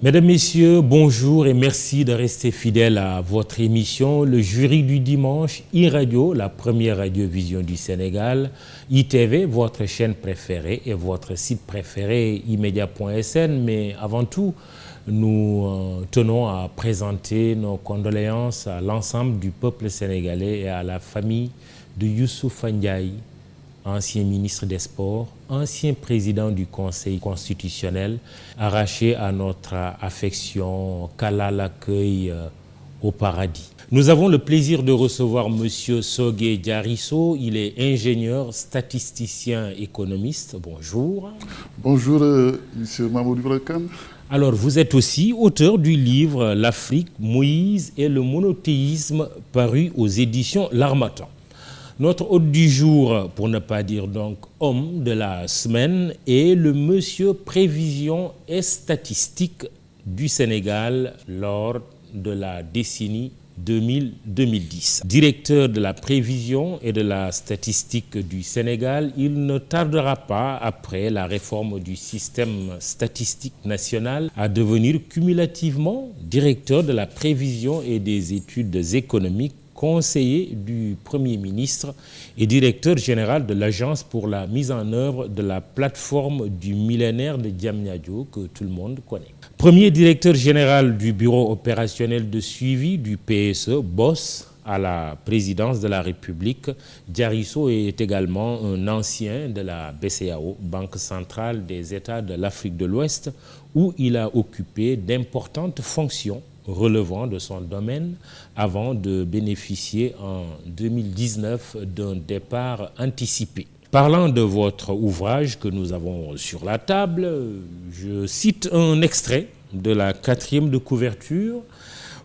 Mesdames, Messieurs, bonjour et merci de rester fidèles à votre émission, le jury du dimanche, iRadio, la première radiovision du Sénégal, ITV, votre chaîne préférée et votre site préféré, imedia.sn. Mais avant tout, nous tenons à présenter nos condoléances à l'ensemble du peuple sénégalais et à la famille de Youssouf Ndiaye, ancien ministre des Sports, ancien président du Conseil constitutionnel, arraché à notre affection, qu'Allah l'accueille au paradis. Nous avons le plaisir de recevoir M. Sogué Diarisso. Il est ingénieur, statisticien, économiste. Bonjour. Bonjour, M. Mamoudou Ibrahim. Alors, vous êtes aussi auteur du livre « L'Afrique, Moïse et le monothéisme » paru aux éditions L'Harmattan. Notre hôte du jour, pour ne pas dire donc homme de la semaine, est le monsieur prévision et statistique du Sénégal lors de la décennie 2000-2010. Directeur de la prévision et de la statistique du Sénégal, il ne tardera pas, après la réforme du système statistique national, à devenir cumulativement directeur de la prévision et des études économiques, conseiller du Premier ministre et directeur général de l'Agence pour la mise en œuvre de la plateforme du millénaire de Diamniadio que tout le monde connaît. Premier directeur général du bureau opérationnel de suivi du PSE, BOSS, à la présidence de la République, Diarisso est également un ancien de la BCEAO, Banque centrale des États de l'Afrique de l'Ouest, où il a occupé d'importantes fonctions relevant de son domaine avant de bénéficier en 2019 d'un départ anticipé. Parlant de votre ouvrage que nous avons sur la table, je cite un extrait de la 4e de couverture.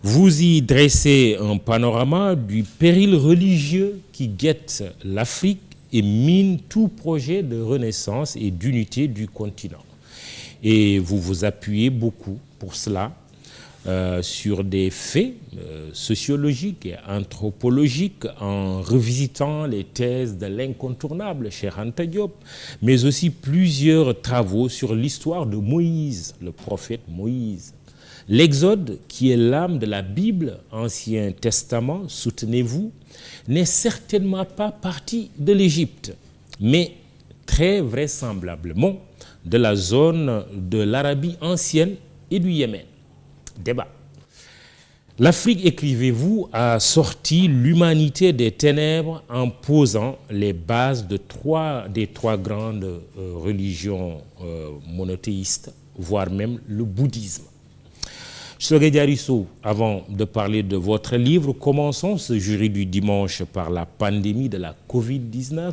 Vous y dressez un panorama du péril religieux qui guette l'Afrique et mine tout projet de renaissance et d'unité du continent. Et vous vous appuyez beaucoup pour cela sur des faits sociologiques et anthropologiques en revisitant les thèses de l'incontournable Cheikh Anta Diop, mais aussi plusieurs travaux sur l'histoire de Moïse, le prophète Moïse. L'Exode, qui est l'âme de la Bible, Ancien Testament, soutenez-vous, n'est certainement pas parti de l'Égypte, mais très vraisemblablement de la zone de l'Arabie ancienne et du Yémen. Débat. L'Afrique, écrivez-vous, a sorti l'humanité des ténèbres en posant les bases des trois grandes religions monothéistes, voire même le bouddhisme. Sogué Diarisso, avant de parler de votre livre, commençons ce jury du dimanche par la pandémie de la Covid-19,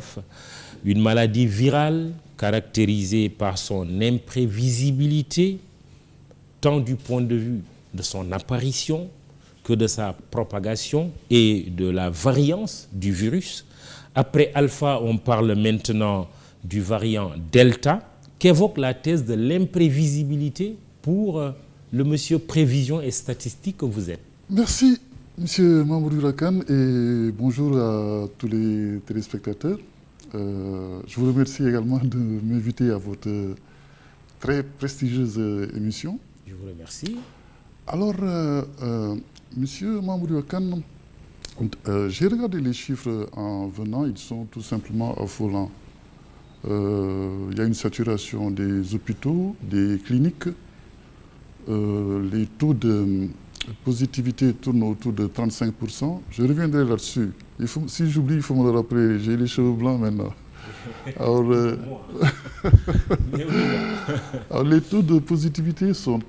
une maladie virale caractérisée par son imprévisibilité, tant du point de vue de son apparition que de sa propagation et de la variance du virus. Après Alpha, on parle maintenant du variant Delta, qu'évoque la thèse de l'imprévisibilité pour le monsieur prévision et statistique que vous êtes. Merci, M. Mamoudou Ibrahim, et bonjour à tous les téléspectateurs. Je vous remercie également de m'inviter à votre très prestigieuse émission. Je vous remercie. Alors, Monsieur Mamoudou Ibrahim, j'ai regardé les chiffres en venant, ils sont tout simplement affolants. Il y a une saturation des hôpitaux, des cliniques. Les taux de positivité tournent autour de 35%. Je reviendrai là-dessus. Si j'oublie, il faut me le rappeler. J'ai les cheveux blancs maintenant. Alors, alors les taux de positivité sont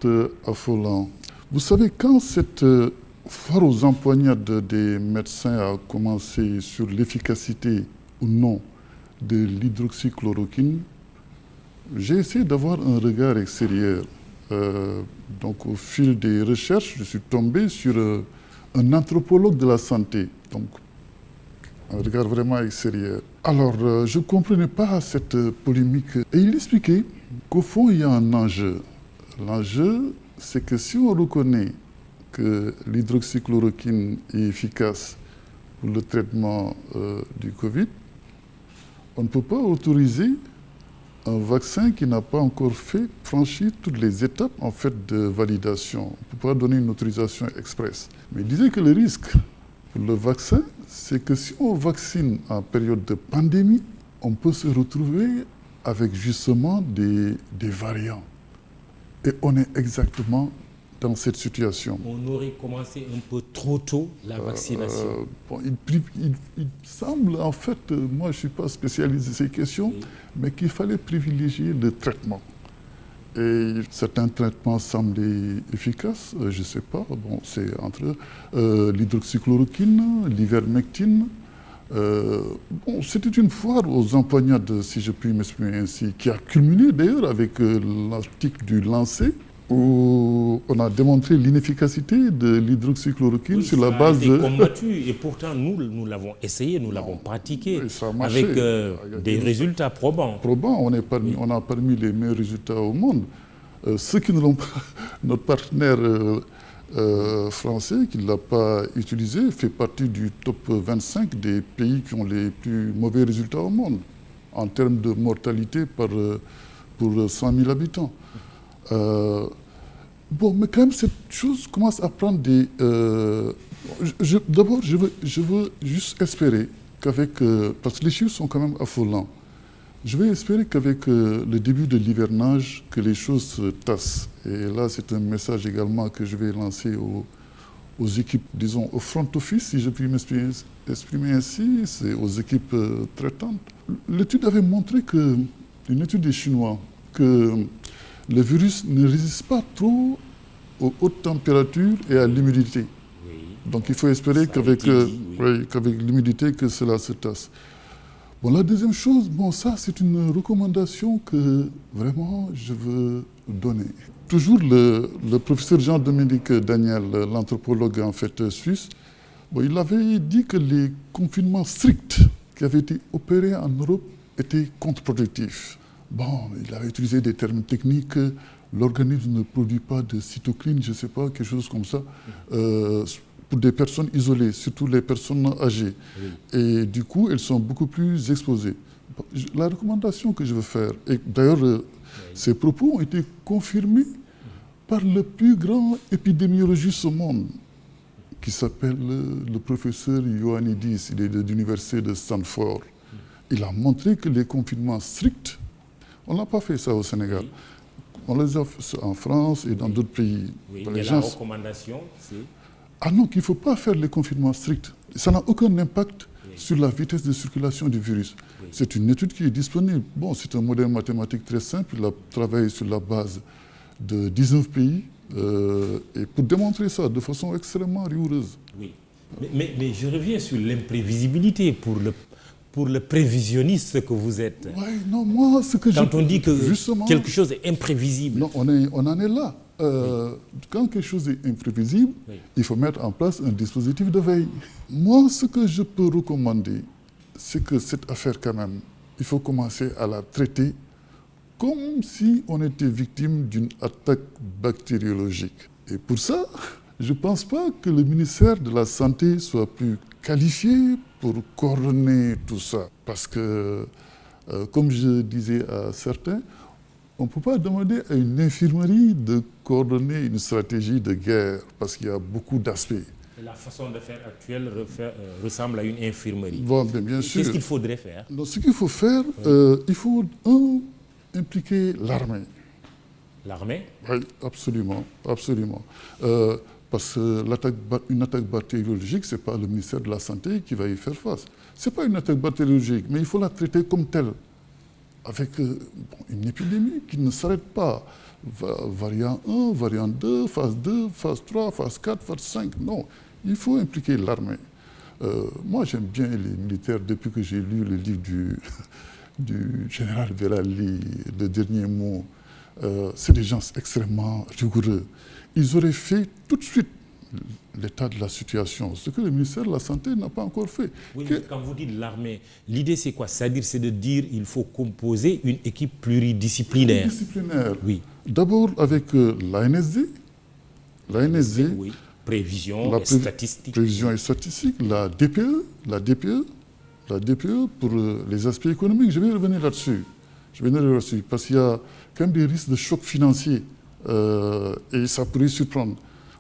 affolants. Vous savez, quand cette foire aux empoignades des médecins a commencé sur l'efficacité ou non de l'hydroxychloroquine, j'ai essayé d'avoir un regard extérieur. Donc, au fil des recherches, je suis tombé sur un anthropologue de la santé, donc un regard vraiment extérieur. Alors, je ne comprenais pas cette polémique. Et il expliquait qu'au fond, il y a un enjeu. L'enjeu, c'est que si on reconnaît que l'hydroxychloroquine est efficace pour le traitement du Covid, on ne peut pas autoriser un vaccin qui n'a pas encore franchi toutes les étapes en fait, de validation. On ne peut pas donner une autorisation express. Mais il disait que le risque pour le vaccin, c'est que si on vaccine en période de pandémie, on peut se retrouver avec justement des variants. Et on est exactement dans cette situation. On aurait commencé un peu trop tôt la vaccination. Il semble, en fait, moi je ne suis pas spécialiste de ces questions, mais qu'il fallait privilégier le traitement. Et certains traitements semblaient efficaces, je ne sais pas, bon, c'est entre l'hydroxychloroquine, l'ivermectine. Bon, c'était une foire aux empoignades, si je puis m'exprimer ainsi, qui a culminé d'ailleurs avec l'article du Lancet, où on a démontré l'inefficacité de l'hydroxychloroquine sur la base de... combattu et pourtant nous l'avons essayé, nous l'avons pratiqué avec des résultats probants. On a parmi les meilleurs résultats au monde. Ceux qui ne l'ont pas, notre partenaire français qui ne l'a pas utilisé fait partie du top 25 des pays qui ont les plus mauvais résultats au monde en termes de mortalité pour 100 000 habitants. Bon, mais quand même, cette chose commence à prendre des... D'abord, je veux juste espérer qu'avec... parce que les chiffres sont quand même affolants. Je vais espérer qu'avec le début de l'hivernage, que les choses se tassent. Et là, c'est un message également que je vais lancer aux équipes, disons, au front office, si je puis m'exprimer ainsi, c'est aux équipes traitantes. L'étude avait montré une étude des Chinois, que le virus ne résiste pas trop aux hautes températures et à l'humidité. Oui. Donc il faut espérer qu'avec l'humidité, que cela se tasse. Bon, la deuxième chose, bon, ça c'est une recommandation que vraiment je veux donner. Toujours le professeur Jean-Dominique Daniel, l'anthropologue en fait suisse, bon, il avait dit que les confinements stricts qui avaient été opérés en Europe étaient contre-productifs. Bon, il avait utilisé des termes techniques, l'organisme ne produit pas de cytokine, je ne sais pas, quelque chose comme ça, pour des personnes isolées, surtout les personnes âgées. Oui. Et du coup, elles sont beaucoup plus exposées. La recommandation que je veux faire, et d'ailleurs, ces propos ont été confirmés par le plus grand épidémiologiste au monde, qui s'appelle le professeur Ioannidis, il est de l'université de Stanford. Il a montré que les confinements stricts, on n'a pas fait ça au Sénégal. Oui. On les a fait en France et dans d'autres pays. Oui, mais la recommandation, c'est... Ah non, qu'il ne faut pas faire les confinements stricts. Ça n'a aucun impact sur la vitesse de circulation du virus. Oui. C'est une étude qui est disponible. Bon, c'est un modèle mathématique très simple. Il a travaillé sur la base de 19 pays et pour démontrer ça de façon extrêmement rigoureuse. Oui, mais je reviens sur l'imprévisibilité pour le prévisionniste que vous êtes. Oui, non, moi, ce que quand on dit que quelque chose est imprévisible. Non, on en est là. Quand quelque chose est imprévisible, il faut mettre en place un dispositif de veille. Moi, ce que je peux recommander, c'est que cette affaire, quand même, il faut commencer à la traiter comme si on était victime d'une attaque bactériologique. Et pour ça, je ne pense pas que le ministère de la Santé soit plus qualifié pour coordonner tout ça. Parce que, comme je disais à certains, on ne peut pas demander à une infirmerie de coordonner une stratégie de guerre, parce qu'il y a beaucoup d'aspects. La façon de faire actuelle ressemble à une infirmerie. Bon, bien sûr. Qu'est-ce qu'il faudrait faire? Donc, ce qu'il faut faire, il faut impliquer l'armée. L'armée? Oui, absolument, absolument. Parce qu'une attaque bactériologique, ce n'est pas le ministère de la Santé qui va y faire face. Ce n'est pas une attaque bactériologique, mais il faut la traiter comme telle, avec une épidémie qui ne s'arrête pas. Variant 1, variant 2, phase 2, phase 3, phase 4, phase 5. Non, il faut impliquer l'armée. Moi, j'aime bien les militaires depuis que j'ai lu le livre du général Verali, Le Dernier Mot. C'est des gens extrêmement rigoureux. Ils auraient fait tout de suite l'état de la situation, ce que le ministère de la Santé n'a pas encore fait. Oui, mais quand vous dites l'armée, l'idée c'est quoi? C'est-à-dire c'est de dire qu'il faut composer une équipe pluridisciplinaire. Pluridisciplinaire. Oui. D'abord avec l'ANSD. L'ANSD. Oui. Prévision et statistique. Prévision et statistique. La DPE pour les aspects économiques. Je vais revenir là-dessus. Je viendrai là-dessus, parce qu'il y a quand même des risques de choc financier et ça pourrait surprendre.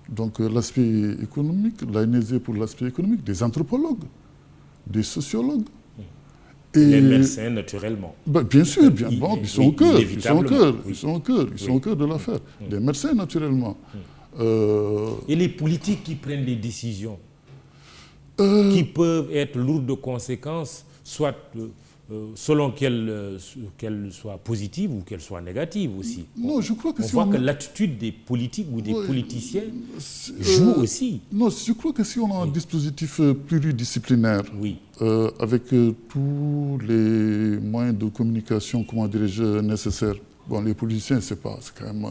Donc l'aspect économique, l'ANSD pour l'aspect économique, des anthropologues, des sociologues. Et les médecins, naturellement. Bien sûr, ils sont au cœur, ils sont au cœur de l'affaire. Les médecins, naturellement. Et les politiques qui prennent les décisions, qui peuvent être lourdes de conséquences, soit selon qu'elles soient positives ou qu'elles soient négatives aussi. Non, je crois que on voit que l'attitude des politiques ou des politiciens joue aussi. Non, je crois que si on a un dispositif pluridisciplinaire, avec tous les moyens de communication, comment dirais-je, nécessaires, bon, les politiciens, c'est quand même...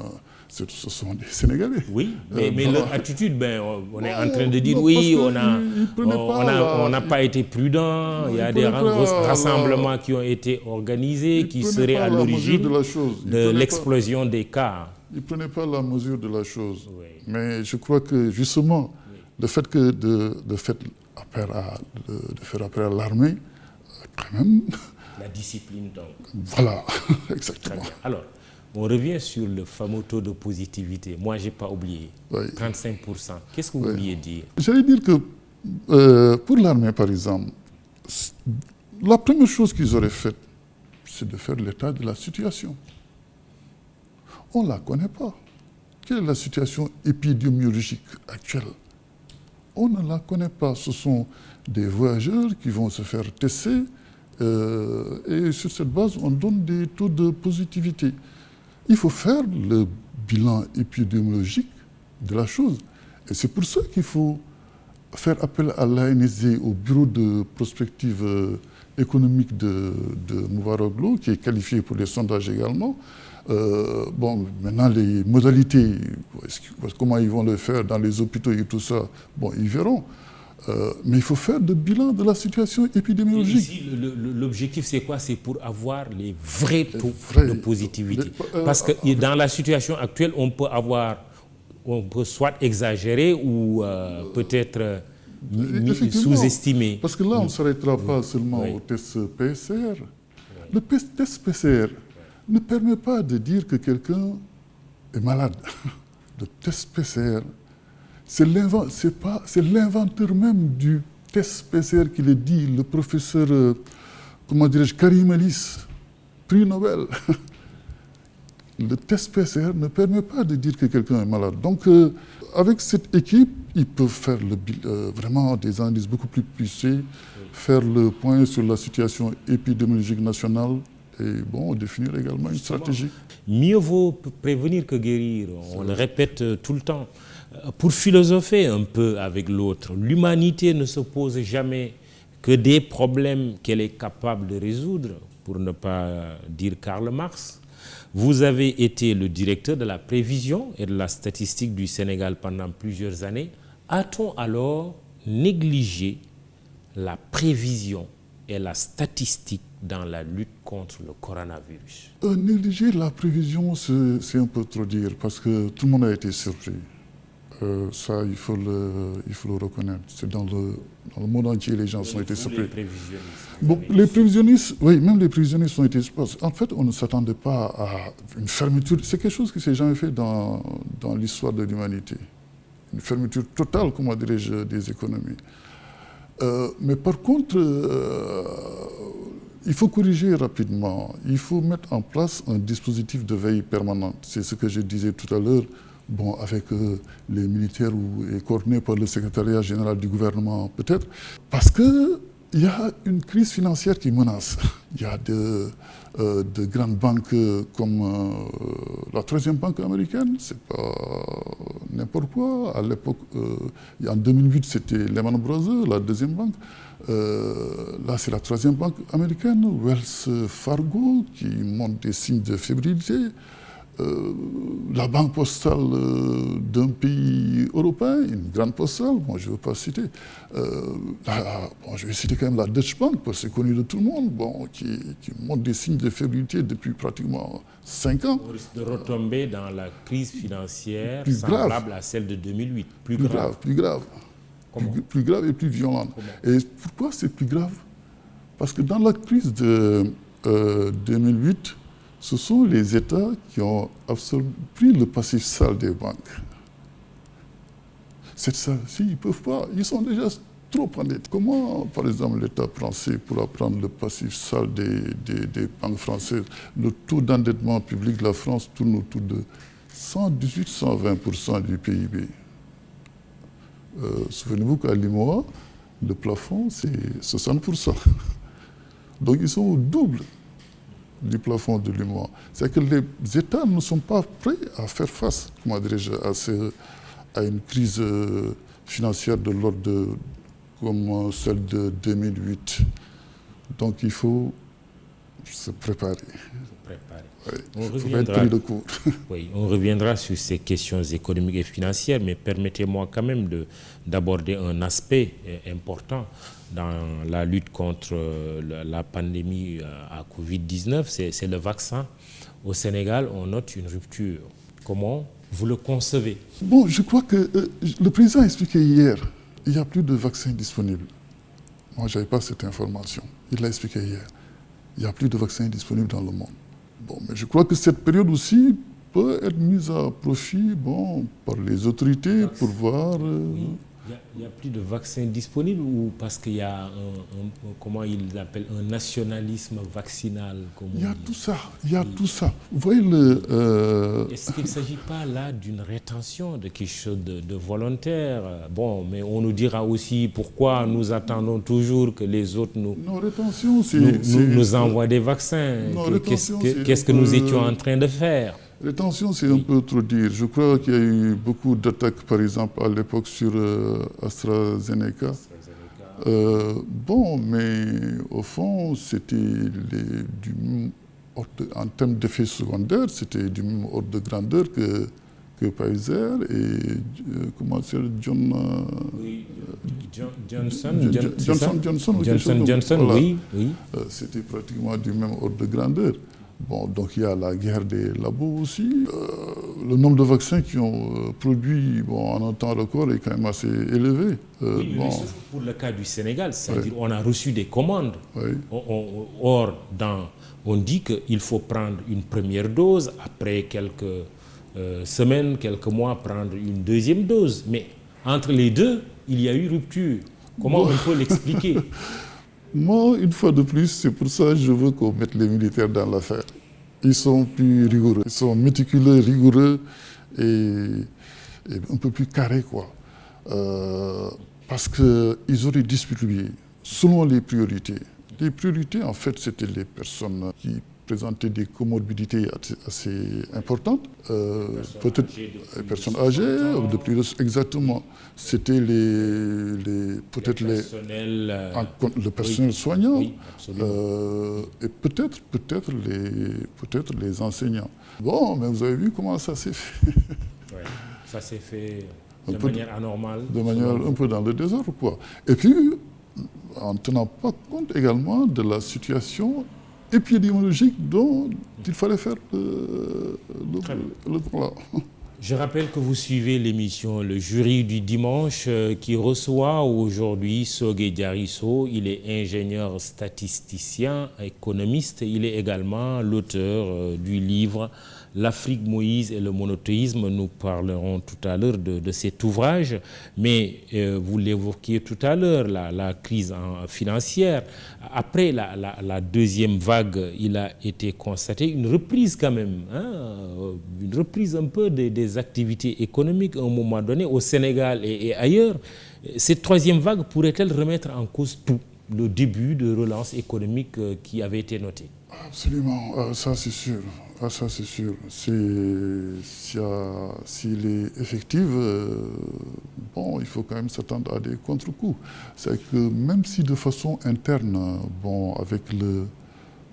ce sont des Sénégalais. Oui, mais leur attitude, on est en train de dire oui, on n'a pas été prudent, il y a des rassemblements qui ont été organisés, qui seraient à l'origine de l'explosion des cas. Ils ne prenaient pas la mesure de la chose. Oui. Mais je crois que justement, le fait de faire appel à l'armée, quand même... La discipline donc. Voilà, exactement. Alors, on revient sur le fameux taux de positivité. Moi, je n'ai pas oublié. 35%. Qu'est-ce que vous vouliez dire? J'allais dire que pour l'armée, par exemple, la première chose qu'ils auraient faite, c'est de faire l'état de la situation. On ne la connaît pas. Quelle est la situation épidémiologique actuelle? On ne la connaît pas. Ce sont des voyageurs qui vont se faire tester et sur cette base, on donne des taux de positivité. Il faut faire le bilan épidémiologique de la chose. Et c'est pour ça qu'il faut faire appel à l'ANSD, au bureau de prospective économique de Mouvaroglo, qui est qualifié pour les sondages également. Maintenant, les modalités, comment ils vont le faire dans les hôpitaux et tout ça, ils verront. Mais il faut faire le bilan de la situation épidémiologique. Et ici, l'objectif, c'est quoi? C'est pour avoir les vrais taux de positivité. Parce que dans la situation actuelle, on peut soit exagérer ou peut-être sous-estimer. Parce que là, on ne s'arrêtera pas seulement au test PCR. Le test PCR ne permet pas de dire que quelqu'un est malade. Le test PCR, c'est l'inventeur même du test PCR qui le dit, le professeur, Karim Ellis, prix Nobel. Le test PCR ne permet pas de dire que quelqu'un est malade. Donc, avec cette équipe, ils peuvent faire vraiment des analyses beaucoup plus poussées, faire le point sur la situation épidémiologique nationale et définir également une stratégie. Mieux vaut prévenir que guérir, on le répète tout le temps. Pour philosopher un peu avec l'autre, l'humanité ne se pose jamais que des problèmes qu'elle est capable de résoudre, pour ne pas dire Karl Marx. Vous avez été le directeur de la prévision et de la statistique du Sénégal pendant plusieurs années. A-t-on alors négligé la prévision et la statistique dans la lutte contre le coronavirus? Négliger la prévision, c'est un peu trop dire, parce que tout le monde a été surpris. Ça, il faut le reconnaître. C'est dans le monde entier, les gens ont été surpris. Les prévisionnistes, oui, même les prévisionnistes ont été surpris. En fait, on ne s'attendait pas à une fermeture. C'est quelque chose qui ne s'est jamais fait dans l'histoire de l'humanité. Une fermeture totale, comment dirais-je, des économies. Mais par contre, il faut corriger rapidement. Il faut mettre en place un dispositif de veille permanente. C'est ce que je disais tout à l'heure. Avec les militaires et coordonné par le secrétariat général du gouvernement, peut-être. Parce qu'il y a une crise financière qui menace. Il y a de grandes banques comme la troisième banque américaine, c'est pas n'importe quoi. À l'époque, en 2008, c'était Lehman Brothers, la deuxième banque. Là, c'est la troisième banque américaine, Wells Fargo, qui montre des signes de fébrilité. La banque postale d'un pays européen, une grande postale, je ne veux pas citer, je vais citer quand même la Deutsche Bank, parce que c'est connu de tout le monde, qui montre des signes de fébrilité depuis pratiquement 5 ans. On risque de retomber dans la crise financière semblable à celle de 2008. Plus grave. Plus grave et plus violente. Et pourquoi c'est plus grave? Parce que dans la crise de 2008, ce sont les États qui ont pris le passif sale des banques. C'est ça, si, ils ne peuvent pas, ils sont déjà trop endettés. Comment, par exemple, l'État français pourra prendre le passif sale des banques françaises? Le taux d'endettement public de la France tourne autour de 118-120% du PIB. Souvenez-vous qu'à l'IMOA, le plafond, c'est 60%. Donc, ils sont au double du plafond de l'IMOA. C'est-à-dire que les États ne sont pas prêts à faire face, comment dirais-je, à une crise financière de l'ordre comme celle de 2008. Donc il faut se préparer. Oui, On reviendra, être de court. Oui, on reviendra sur ces questions économiques et financières, mais permettez-moi quand même d'aborder un aspect important dans la lutte contre la pandémie à Covid-19, c'est le vaccin. Au Sénégal, on note une rupture. Comment vous le concevez? Bon, je crois que le président a expliqué hier, il n'y a plus de vaccins disponibles. Moi, je n'avais pas cette information. Il l'a expliqué hier. Il n'y a plus de vaccins disponibles dans le monde. Bon, mais je crois que cette période aussi peut être mise à profit par les autorités pour voir... Oui. Il n'y a plus de vaccins disponibles ou parce qu'il y a comment ils l'appellent, un nationalisme vaccinal Il y a tout ça, tout ça. Vous voyez Est-ce qu'il ne s'agit pas là d'une rétention de quelque chose de volontaire? Bon, mais on nous dira aussi pourquoi nous attendons toujours que les autres nous envoient des vaccins. Qu'est-ce que nous étions en train de faire? Rétention, c'est un peu trop dire. Je crois qu'il y a eu beaucoup d'attaques, par exemple, à l'époque sur AstraZeneca. Mais au fond, c'était en termes d'effets secondaires, c'était du même ordre de grandeur que Pfizer et Johnson, oui. C'était pratiquement du même ordre de grandeur. Bon, donc il y a la guerre des labos aussi. Le nombre de vaccins qui ont produit en un temps record est quand même assez élevé. Mais sauf pour le cas du Sénégal, c'est-à-dire on a reçu des commandes. Oui. Or, on dit qu'il faut prendre une première dose, après quelques semaines, quelques mois, prendre une deuxième dose. Mais entre les deux, il y a eu rupture. Comment on peut l'expliquer? Moi, une fois de plus, c'est pour ça que je veux qu'on mette les militaires dans l'affaire. Ils sont plus rigoureux, ils sont méticuleux, rigoureux et un peu plus carrés, quoi. Parce qu'ils auraient distribué selon les priorités. Les priorités, en fait, c'était les personnes qui présentaient des comorbidités assez importantes, peut-être les personnes âgées, de plus exactement. C'était le personnel soignant, oui, et peut-être les enseignants. Bon, mais vous avez vu comment ça s'est fait. Ouais, ça s'est fait de manière anormale. De manière un peu dans le désordre, quoi. Et puis, en ne tenant pas compte également de la situation épidémiologique dont il fallait faire le plan. Je rappelle que vous suivez l'émission Le Jury du dimanche qui reçoit aujourd'hui Sogué Diarisso. Il est ingénieur statisticien, économiste. Il est également l'auteur du livre L'Afrique, Moïse et le monothéisme. Nous parlerons tout à l'heure de cet ouvrage, mais vous l'évoquiez tout à l'heure, la crise financière. Après la deuxième vague, il a été constaté une reprise quand même, une reprise un peu des activités économiques à un moment donné au Sénégal et ailleurs. Cette troisième vague pourrait-elle remettre en cause tout, le début de relance économique qui avait été noté? Absolument, ça c'est sûr. Ça c'est sûr. S'il est effectif, il faut quand même s'attendre à des contre-coups. C'est que même si de façon interne, avec le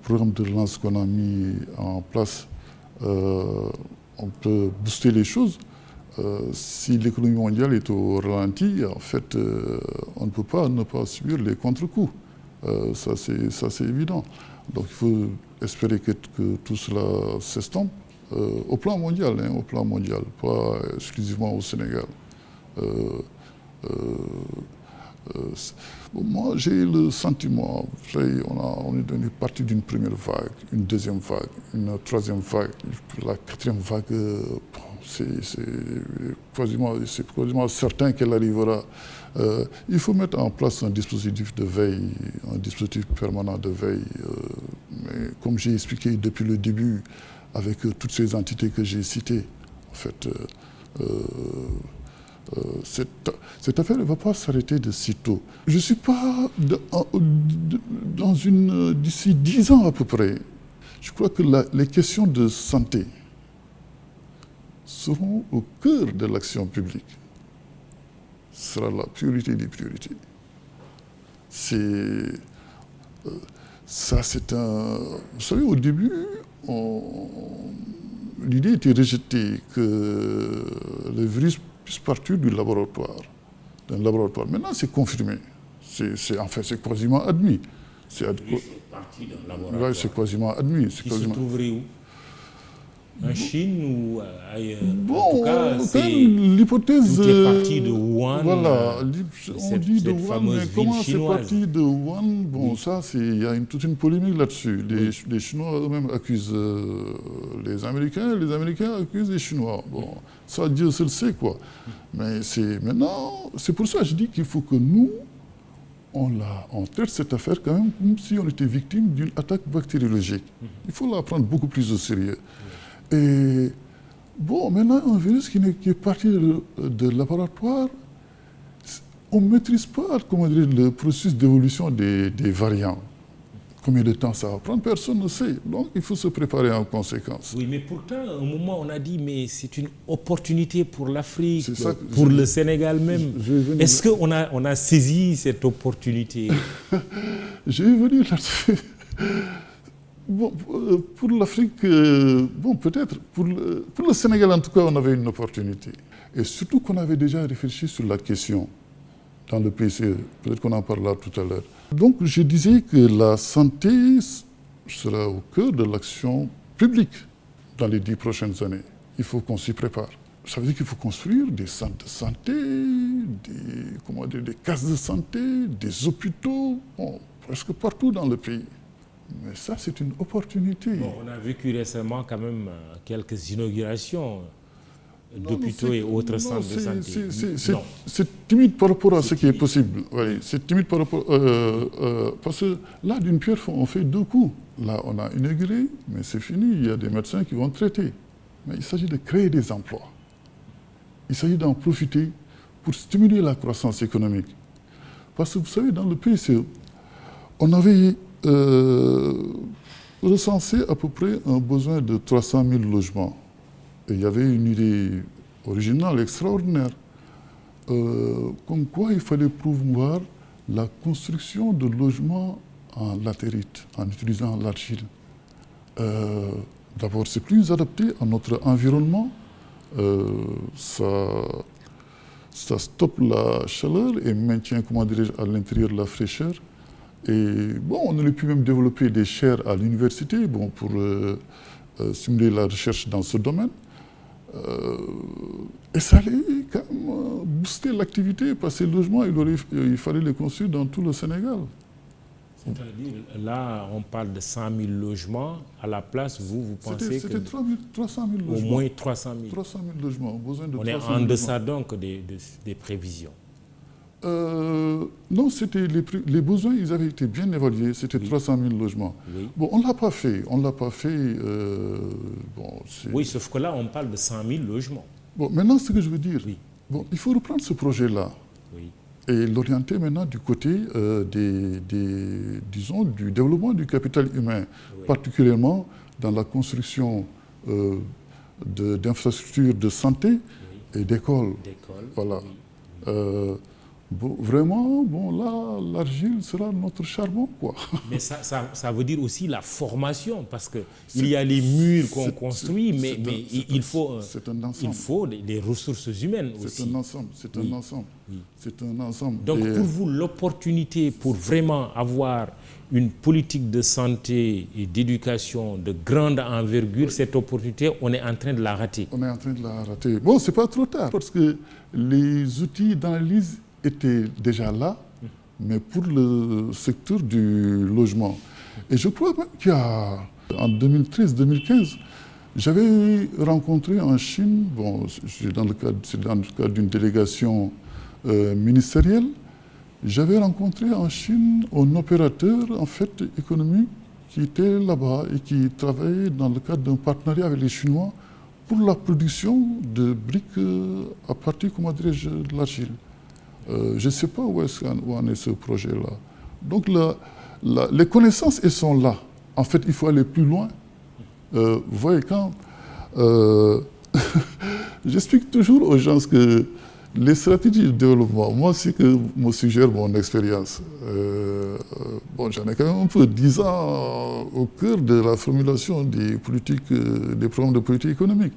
programme de relance qu'on a mis en place, on peut booster les choses. Si l'économie mondiale est au ralenti, en fait, on ne peut pas ne pas subir les contre-coups. Ça c'est évident. Donc il faut espérer que tout cela s'estompe au plan mondial, pas exclusivement au Sénégal. Moi, j'ai le sentiment, vous savez, on est devenu parti d'une première vague, une deuxième vague, une troisième vague, la quatrième vague, c'est quasiment certain qu'elle arrivera. Il faut mettre en place un dispositif de veille, un dispositif permanent de veille. Mais comme j'ai expliqué depuis le début, avec toutes ces entités que j'ai citées, en fait, cette affaire ne va pas s'arrêter de sitôt. Je ne suis pas dans d'ici 10 ans à peu près. Je crois que les questions de santé seront au cœur de l'action publique. Ce sera la priorité des priorités. Vous savez, au début, l'idée était rejetée que le virus puisse partir d'un laboratoire. Maintenant, c'est confirmé. C'est quasiment admis. C'est parti d'un laboratoire. Ouais, c'est quasiment admis. Qui se trouverait où? En Chine ou ailleurs? Bon, en tout cas, l'hypothèse. Tout est parti de Wuhan. Voilà, on dit de Wuhan, mais comment c'est chinoise. parti de Wuhan? Bon, oui. Ça, il y a toute une polémique là-dessus. Les Chinois eux-mêmes accusent les Américains accusent les Chinois. Bon, ça, Dieu seul sait, quoi. Mais maintenant, c'est pour ça que je dis qu'il faut que nous, on traite cette affaire quand même comme si on était victime d'une attaque bactériologique. Il faut la prendre beaucoup plus au sérieux. Et bon, maintenant, un virus qui est parti de laboratoire, on ne maîtrise pas, comment dire, le processus d'évolution des variants. Combien de temps ça va prendre, personne ne sait. Donc, il faut se préparer en conséquence. Oui, mais pourtant, à un moment, on a dit, mais c'est une opportunité pour l'Afrique, pour le Sénégal même. Est-ce qu'on a saisi cette opportunité? Je vais venir là-dessus. Bon, pour l'Afrique, bon, peut-être. Pour le Sénégal, en tout cas, on avait une opportunité. Et surtout qu'on avait déjà réfléchi sur la question dans le PCE. Peut-être qu'on en parlera tout à l'heure. Donc, je disais que la santé sera au cœur de l'action publique dans les 10 prochaines années. Il faut qu'on s'y prépare. Ça veut dire qu'il faut construire des centres de santé, des cases de santé, des hôpitaux, bon, presque partout dans le pays. Mais ça, c'est une opportunité. Bon, on a vécu récemment quand même quelques inaugurations d'hôpitaux et autres centres de santé. C'est timide par rapport à ce qui est possible. Oui, c'est timide par rapport... parce que là, d'une pierre, on fait deux coups. Là, on a inauguré, mais c'est fini. Il y a des médecins qui vont traiter. Mais il s'agit de créer des emplois. Il s'agit d'en profiter pour stimuler la croissance économique. Parce que vous savez, dans le PCE, on avait recensé à peu près un besoin de 300 000 logements. Et il y avait une idée originale, extraordinaire, comme quoi il fallait promouvoir la construction de logements en latérite, en utilisant l'argile. D'abord, c'est plus adapté à notre environnement. Ça stoppe la chaleur et maintient, comment dirais-je, à l'intérieur la fraîcheur. Et bon, on aurait pu même développer des chaires à l'université pour stimuler la recherche dans ce domaine. Et ça allait quand même booster l'activité parce que ces logements, il fallait les construire dans tout le Sénégal. C'est-à-dire, là, on parle de 100 000 logements. À la place, vous pensez que... C'était 300 000 logements. Au moins 300 000. 300 000 logements. Besoin de on est en deçà donc des prévisions. Non, les besoins, ils avaient été bien évalués. C'était 300 000 logements. Oui. Bon, on ne l'a pas fait. Oui, sauf que là, on parle de 100 000 logements. Bon, maintenant, ce que je veux dire, oui. Bon, il faut reprendre ce projet-là. Oui. Et l'orienter maintenant du côté disons, du développement du capital humain, oui. Particulièrement dans la construction d'infrastructures de santé, oui. Et d'écoles. Voilà. Oui. Vraiment, là, l'argile sera notre charbon, quoi. Mais ça veut dire aussi la formation, parce qu'il y a les murs qu'on construit, mais il faut les ressources humaines aussi. C'est un ensemble. Oui. C'est un ensemble. Donc, pour vous, l'opportunité pour vraiment avoir une politique de santé et d'éducation de grande envergure, cette opportunité, on est en train de la rater. On est en train de la rater. Bon, c'est pas trop tard, parce que les outils d'analyse étaient déjà là. mais pour le secteur du logement. Et je crois même qu'il y a, en 2013-2015, j'avais rencontré en Chine, bon, c'est dans le cadre d'une délégation ministérielle, j'avais rencontré en Chine un opérateur en fait économique qui était là-bas et qui travaillait dans le cadre d'un partenariat avec les Chinois pour la production de briques à partir, comment dirais-je, de l'argile. Je ne sais pas où en est ce projet-là. Donc les connaissances, elles sont là. En fait, il faut aller plus loin. Vous voyez, quand j'explique toujours aux gens que les stratégies de développement, moi, c'est que me suggère mon expérience. Bon, j'en ai quand même un peu 10 ans au cœur de la formulation des politiques, des programmes de politique économique.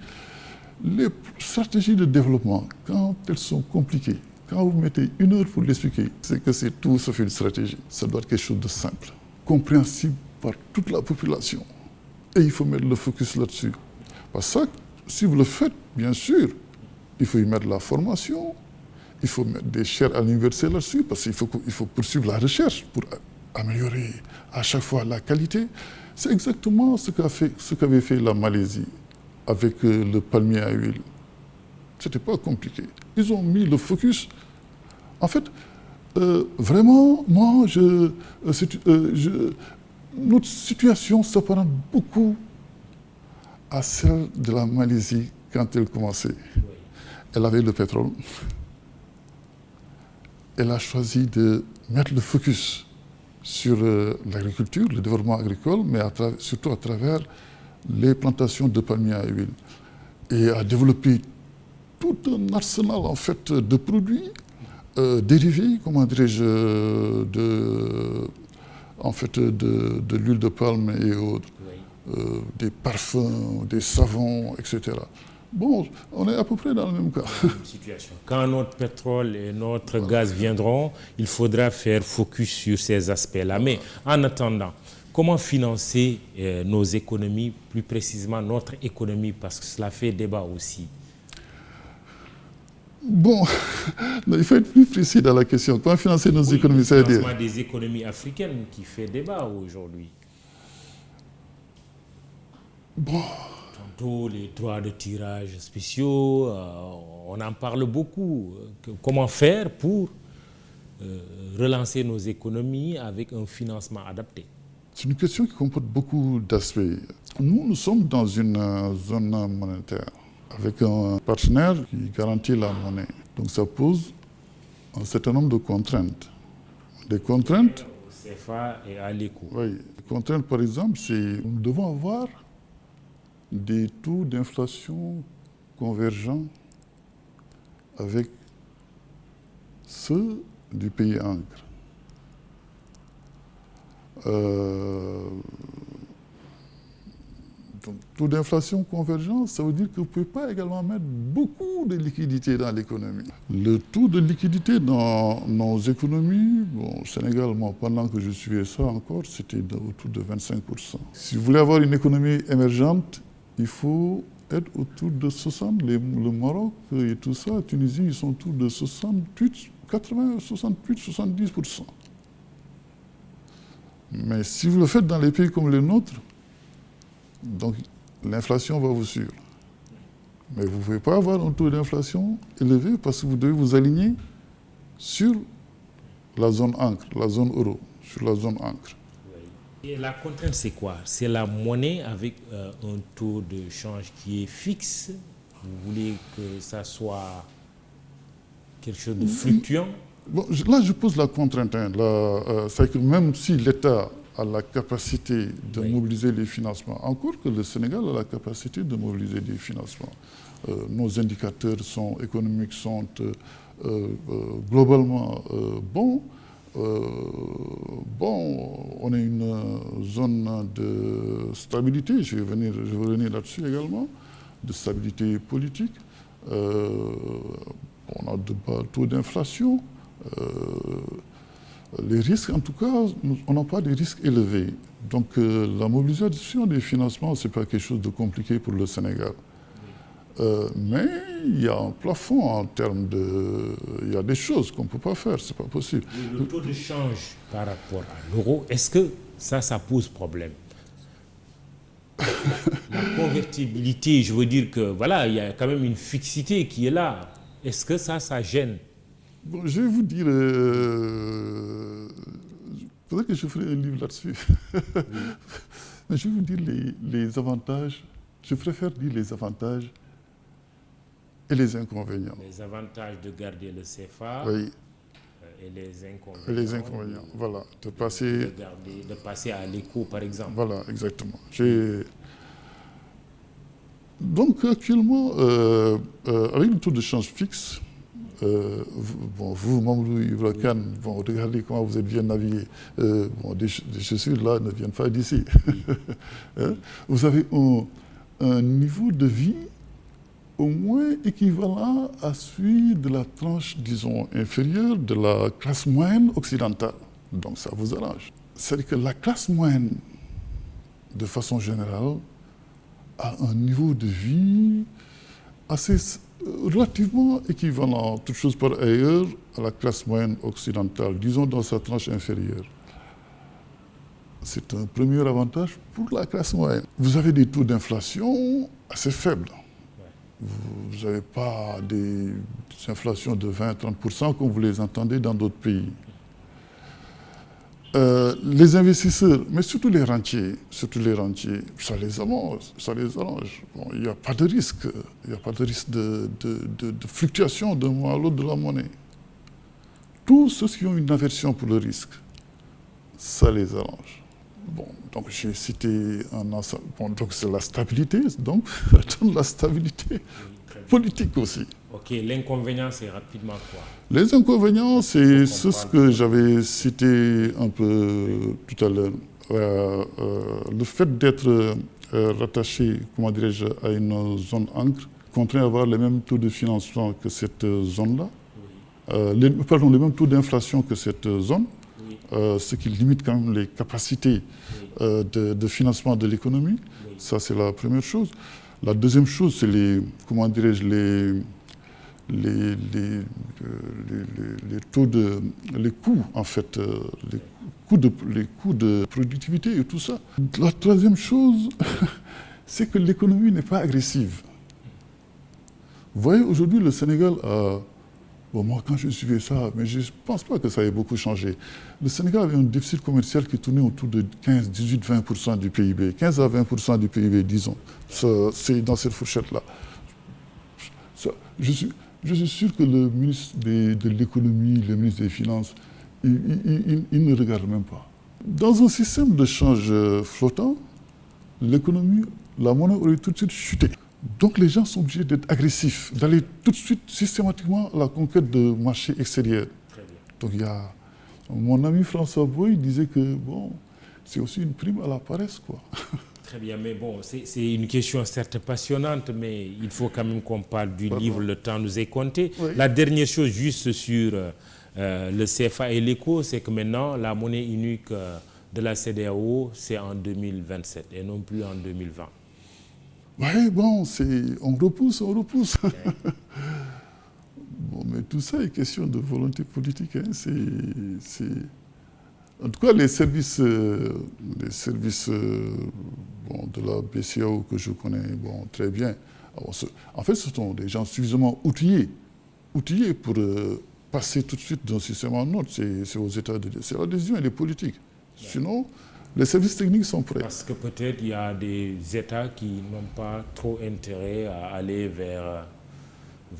Les stratégies de développement, quand elles sont compliquées, quand vous mettez 1 heure pour l'expliquer, c'est que c'est tout sauf une stratégie. Ça doit être quelque chose de simple, compréhensible par toute la population. Et il faut mettre le focus là-dessus. Parce que si vous le faites, bien sûr, il faut y mettre la formation, il faut mettre des chaires à l'université là-dessus, parce qu'il faut poursuivre la recherche pour améliorer à chaque fois la qualité. C'est exactement ce qu'avait fait la Malaisie avec le palmier à huile. Ce n'était pas compliqué. Ils ont mis le focus. En fait, vraiment, moi, notre situation s'apparente beaucoup à celle de la Malaisie quand elle commençait. Elle avait le pétrole. Elle a choisi de mettre le focus sur l'agriculture, le développement agricole, mais surtout à travers les plantations de palmiers à huile. Et a développé tout un arsenal en fait, de produits dérivés, comment dirais-je, de l'huile de palme et autres, des parfums, des savons, etc. Bon, on est à peu près dans le même cas. Situation. Quand notre pétrole et notre gaz viendront, il faudra faire focus sur ces aspects-là. Mais en attendant, comment financer nos économies, plus précisément notre économie, parce que cela fait débat aussi. Bon, il faut être plus précis dans la question. Comment financer nos économies, c'est-à-dire le financement des économies africaines qui fait débat aujourd'hui. Bon. Tantôt, les droits de tirage spéciaux, on en parle beaucoup. Comment faire pour relancer nos économies avec un financement adapté? C'est une question qui comporte beaucoup d'aspects. Nous sommes dans une zone monétaire avec un partenaire qui garantit la monnaie. Donc ça pose un certain nombre de contraintes. Des contraintes... CFA et à l'éco. Oui. Les contraintes, par exemple, c'est nous devons avoir des taux d'inflation convergents avec ceux du pays ancre. Donc, taux d'inflation convergent, ça veut dire que vous ne pouvez pas également mettre beaucoup de liquidités dans l'économie. Le taux de liquidité dans nos économies, bon, au Sénégal, moi, pendant que je suivais ça encore, c'était autour de 25%. Si vous voulez avoir une économie émergente, il faut être autour de 60. Le Maroc et tout ça, la Tunisie, ils sont autour de 68, 80, 68, 70%. Mais si vous le faites dans les pays comme les nôtres, donc l'inflation va vous suivre. Mais vous ne pouvez pas avoir un taux d'inflation élevé parce que vous devez vous aligner sur la zone ancre, la zone euro, sur la zone ancre. Et la contrainte, c'est quoi? C'est la monnaie avec un taux de change qui est fixe. Vous voulez que ça soit quelque chose de fluctuant? Bon, là, je pose la contrainte. C'est que même si l'État a la capacité de mobiliser les financements, encore que le Sénégal a la capacité de mobiliser des financements. Nos indicateurs économiques sont globalement bons. On est une zone de stabilité, je vais revenir là-dessus également, de stabilité politique. On a de bas taux d'inflation. Les risques, en tout cas, on n'a pas de risques élevés. Donc la mobilisation des financements, ce n'est pas quelque chose de compliqué pour le Sénégal. Mais il y a un plafond en termes de... Il y a des choses qu'on ne peut pas faire, ce n'est pas possible. Le taux de change par rapport à l'euro, est-ce que ça pose problème? La convertibilité, je veux dire que voilà, il y a quand même une fixité qui est là. Est-ce que ça gêne? Bon, je vais vous dire... peut-être que je ferai un livre là-dessus. Mais je vais vous dire les avantages. Je préfère dire les avantages et les inconvénients. Les avantages de garder le CFA, oui. Et les inconvénients. Et les inconvénients, voilà. De passer à l'éco, par exemple. Voilà, exactement. Donc, actuellement, avec le taux de change fixe, vous, Mamadou Ibra Kane, regardez comment vous êtes bien navigué. Des chaussures, là, ne viennent pas d'ici. Hein? Vous avez un niveau de vie au moins équivalent à celui de la tranche, disons, inférieure de la classe moyenne occidentale. Donc ça vous arrange. C'est-à-dire que la classe moyenne, de façon générale, a un niveau de vie assez relativement équivalent, toutes choses par ailleurs, à la classe moyenne occidentale, disons dans sa tranche inférieure. C'est un premier avantage pour la classe moyenne. Vous avez des taux d'inflation assez faibles. Vous n'avez pas des inflations de 20-30% comme vous les entendez dans d'autres pays. Les investisseurs, mais surtout les rentiers, ça les arrange. Bon, il n'y a pas de risque. Il n'y a pas de risque de fluctuation d'un mois à l'autre de la monnaie. Tous ceux qui ont une aversion pour le risque, ça les arrange. Bon, donc j'ai cité un ensemble. Bon, donc c'est la stabilité, donc la stabilité politique aussi. Ok, l'inconvénient, c'est rapidement quoi? Les inconvénients, c'est ce que j'avais cité un peu tout à l'heure. Le fait d'être rattaché, comment dirais-je, à une zone encre, contraint à avoir les mêmes taux de financement que cette zone-là, les mêmes taux d'inflation que cette zone, ce qui limite quand même les capacités de financement de l'économie. Ça, c'est la première chose. La deuxième chose, c'est les coûts, en fait, les coûts de productivité et tout ça. La troisième chose, c'est que l'économie n'est pas agressive. Vous voyez, aujourd'hui, le Sénégal a... Bon, moi, quand je suivais ça, mais je ne pense pas que ça ait beaucoup changé. Le Sénégal avait un déficit commercial qui tournait autour de 15, 18, 20% du PIB. 15 à 20% du PIB, disons. C'est dans cette fourchette-là. Je suis sûr que le ministre de l'économie, le ministre des Finances, il ne regarde même pas. Dans un système de change flottant, l'économie, la monnaie aurait tout de suite chuté. Donc les gens sont obligés d'être agressifs, d'aller tout de suite systématiquement à la conquête de marchés extérieurs. Donc il y a mon ami François Boy disait que bon, c'est aussi une prime à la paresse, quoi. Très bien, mais bon, c'est une question certes passionnante, mais il faut quand même qu'on parle du livre, le temps nous est compté. Oui. La dernière chose, juste sur le CFA et l'éco, c'est que maintenant, la monnaie unique de la CEDEAO, c'est en 2027 et non plus en 2020. Oui, bon, on repousse. Ouais. Bon, mais tout ça est question de volonté politique. Hein. En tout cas, les services de la BCEAO que je connais très bien, en fait, ce sont des gens suffisamment outillés pour passer tout de suite d'un système à un autre. C'est aux États c'est l'adhésion et les politiques. Ouais. Sinon, les services techniques sont prêts. Parce que peut-être il y a des États qui n'ont pas trop intérêt à aller vers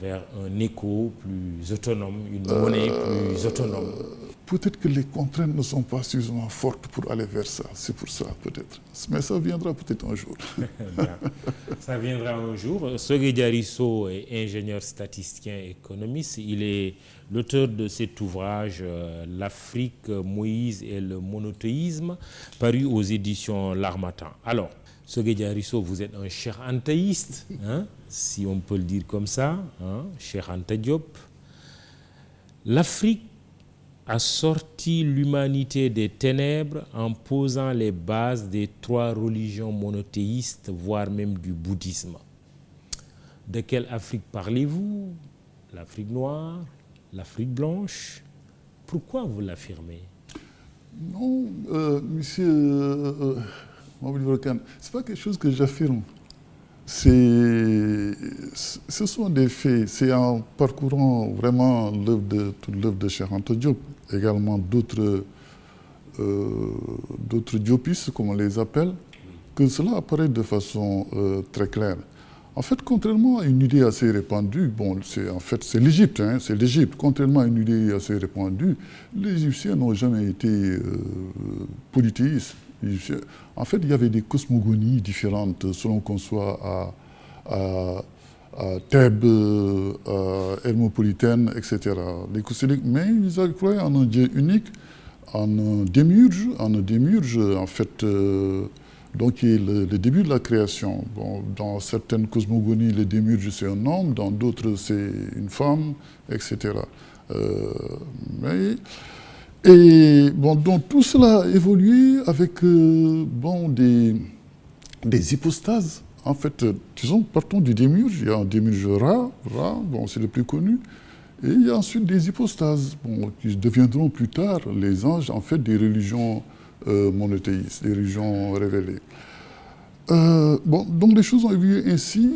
un éco plus autonome, une monnaie plus autonome. Peut-être que les contraintes ne sont pas suffisamment fortes pour aller vers ça. C'est pour ça, peut-être. Mais ça viendra peut-être un jour. Ça viendra un jour. Sogue Diarisso est ingénieur statisticien et économiste. Il est l'auteur de cet ouvrage « L'Afrique, Moïse et le monothéisme » paru aux éditions L'Harmattan. Alors, Sogue Diarisso, vous êtes un Cheikh Antaïste, hein, si on peut le dire comme ça, hein, Cheikh Anta Diop. L'Afrique a sorti l'humanité des ténèbres en posant les bases des 3 religions monothéistes, voire même du bouddhisme. De quelle Afrique parlez-vous? L'Afrique noire, l'Afrique blanche? Pourquoi vous l'affirmez? Non, monsieur Mamadou Ibra Kane, ce n'est pas quelque chose que j'affirme. Ce sont des faits. C'est en parcourant vraiment toute l'œuvre de Cheikh Anta Diop, également d'autres diopistes, comme on les appelle, que cela apparaît de façon très claire. En fait, contrairement à une idée assez répandue, bon, c'est l'Égypte, hein, c'est l'Égypte. Contrairement à une idée assez répandue, les Égyptiens n'ont jamais été polythéistes. En fait, il y avait des cosmogonies différentes selon qu'on soit à Thèbes, à Hermopolitaine, etc. Mais ils croyaient en un Dieu unique, en un démiurge, en fait, donc qui est le début de la création. Bon, dans certaines cosmogonies, le démiurge c'est un homme, dans d'autres c'est une femme, etc. Et bon, donc tout cela a évolué avec des hypostases. En fait, disons, partons du démiurge. Il y a un démiurge Ra, bon, c'est le plus connu. Et il y a ensuite des hypostases, bon, qui deviendront plus tard les anges, en fait, des religions monothéistes, des religions révélées. Bon, donc les choses ont évolué ainsi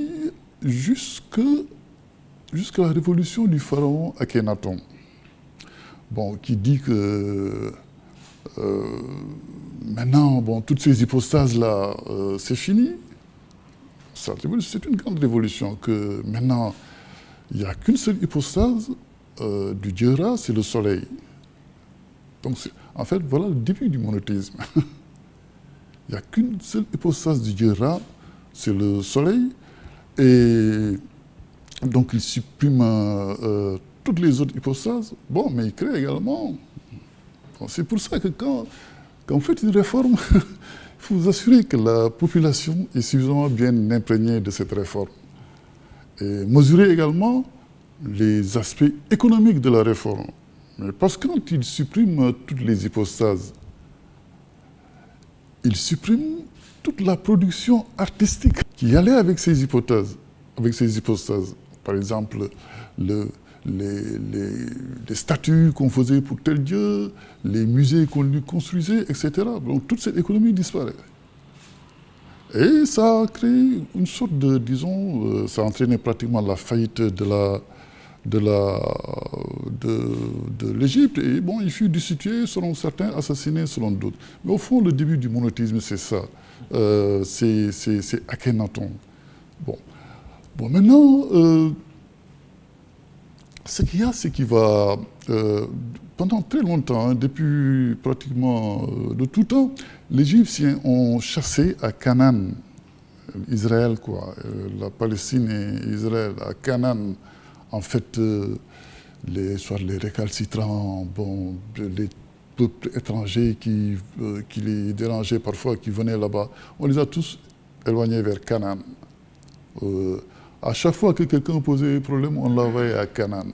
jusqu'à la révolution du pharaon Akhenaton. Bon, qui dit que maintenant, bon, toutes ces hypostases-là, c'est fini. C'est une grande révolution que maintenant, il n'y a qu'une seule hypostase du Dieu Ra, c'est le soleil. Donc, en fait, voilà le début du monothéisme. Il n'y a qu'une seule hypostase du Dieu Ra, c'est le soleil. Et donc, il supprime toutes les autres hypostases. Bon, mais il crée également. Bon, c'est pour ça que quand vous faites une réforme, il faut vous assurer que la population est suffisamment bien imprégnée de cette réforme. Et mesurer également les aspects économiques de la réforme. Mais parce que quand il supprime toutes les hypostases, il supprime toute la production artistique qui allait avec ces hypostases. Par exemple, les statues qu'on faisait pour tel dieu, les musées qu'on lui construisait, etc. Donc toute cette économie disparaît. Et ça a créé une sorte de, disons, ça a entraîné pratiquement la faillite de l'Égypte. Et bon, il fut destitué selon certains, assassiné selon d'autres. Mais au fond, le début du monothéisme, c'est ça. C'est Akhenaton. Bon, maintenant, ce qu'il y a, c'est qu'il va, pendant très longtemps, hein, depuis pratiquement de tout temps, les Égyptiens ont chassé à Canaan, Israël, quoi, la Palestine et Israël, à Canaan, en fait, soit les récalcitrants, bon, les peuples étrangers qui les dérangeaient parfois, qui venaient là-bas, on les a tous éloignés vers Canaan. À chaque fois que quelqu'un posait un problème, on l'envoyait à Canaan.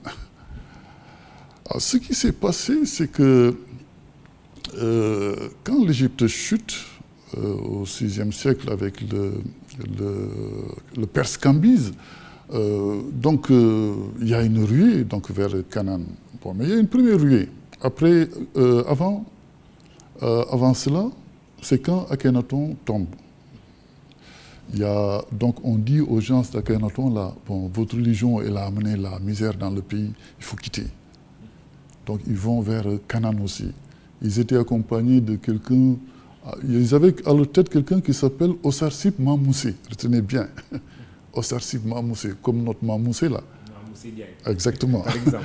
Alors, ce qui s'est passé, c'est que quand l'Égypte chute au VIe siècle avec le Perse Cambyse, donc il y a une ruée donc, vers Canaan. Bon, mais il y a une première ruée. Après, avant cela, c'est quand Akhenaton tombe. Donc on dit aux gens d'Akhenaton, là, bon, votre religion elle a amené la misère dans le pays, il faut quitter. Donc ils vont vers Canaan aussi. Ils étaient accompagnés de quelqu'un, ils avaient à leur tête quelqu'un qui s'appelle Osarsip Mamoussé, retenez bien, Osarsip Mamoussé, comme notre Mamoussé là. Mamoussé Diagne. Exactement. Par exemple.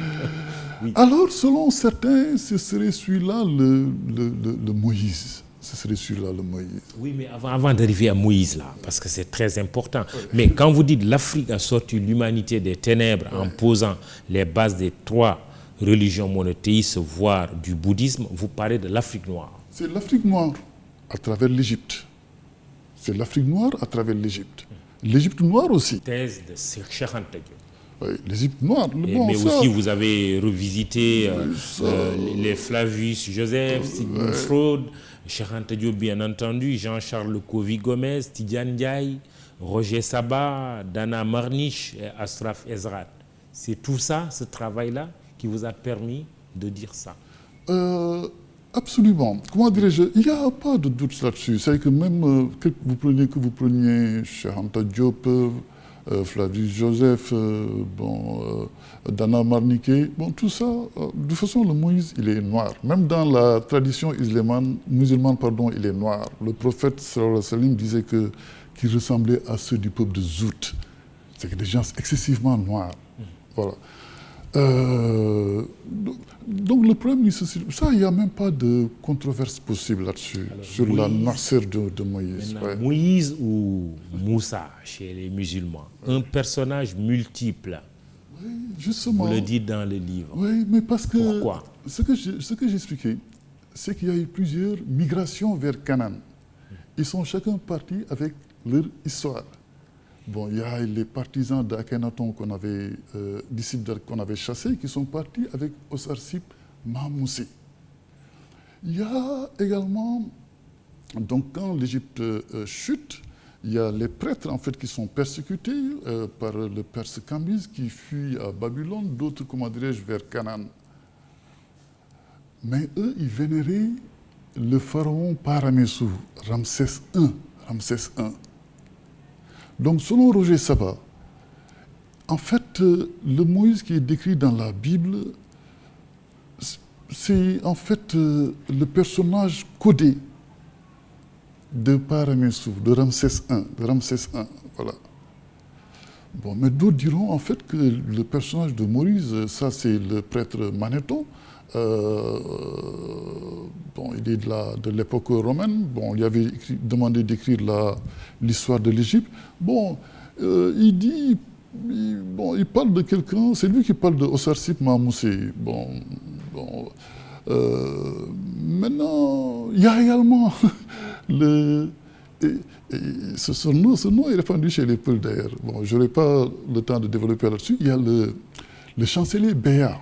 Oui. Alors selon certains, ce serait celui-là le Moïse. Ce serait celui-là, le Moïse. Oui, mais avant d'arriver à Moïse, là, parce que c'est très important, mais quand vous dites l'Afrique a sorti l'humanité des ténèbres en posant les bases des 3 religions monothéistes, voire du bouddhisme, vous parlez de l'Afrique noire. C'est l'Afrique noire à travers l'Égypte. C'est l'Afrique noire à travers l'Égypte. L'Égypte noire aussi. Thèse de Cheikh Anta Diop. Oui, l'Égypte noire. Mais aussi, vous avez revisité les Flavius Joseph, Sigmund Freud, Cheikh Anta Diop, bien entendu, Jean-Charles Kovi Gomez, Tidiane Ndiaye, Roger Sabat, Dana Marnich et Ashraf Ezrat. C'est tout ça, ce travail-là, qui vous a permis de dire ça? Absolument. Comment dirais-je? Il n'y a pas de doute là-dessus. C'est que même que vous preniez Cheikh Anta Diop, Flavius Joseph, Dana Marnike, tout ça, de toute façon, le Moïse, il est noir. Même dans la tradition musulmane, il est noir. Le prophète sallallahu alayhi wa sallam disait qu'il ressemblait à ceux du peuple de Zout. C'est que des gens excessivement noirs. Voilà. Donc le problème, ça, il n'y a même pas de controverse possible là-dessus, sur la noirceur de Moïse. Ouais. Moïse ou Moussa chez les musulmans, un personnage multiple. Oui, justement. Vous le dites dans le livre. Oui, mais parce que... Pourquoi? Ce que j'expliquais, c'est qu'il y a eu plusieurs migrations vers Canaan. Ils sont chacun partis avec leur histoire. Bon, il y a les partisans d'Akhenaton disciples qu'on avait chassés, qui sont partis avec Osarsip Mahmoussi. Il y a également, donc quand l'Égypte chute, il y a les prêtres en fait qui sont persécutés par le Perse Cambyse qui fuit à Babylone, d'autres, vers Canaan. Mais eux, ils vénéraient le pharaon Paramessou, Ramsès I. Donc, selon Roger Sabat, en fait, le Moïse qui est décrit dans la Bible, c'est en fait le personnage codé de Paramessou, de Ramsès I. Voilà. Bon, mais d'autres diront en fait que le personnage de Moïse, ça c'est le prêtre Manéthon. Il est de l'époque romaine. Bon, il avait demandé d'écrire l'histoire de l'Égypte. Bon, il parle de quelqu'un, c'est lui qui parle de Osarsip Mahmoussi. Maintenant, il y a également ce nom est répandu chez les Peuls d'ailleurs. Bon, je n'aurai pas le temps de développer là-dessus. Il y a le chancelier Béat.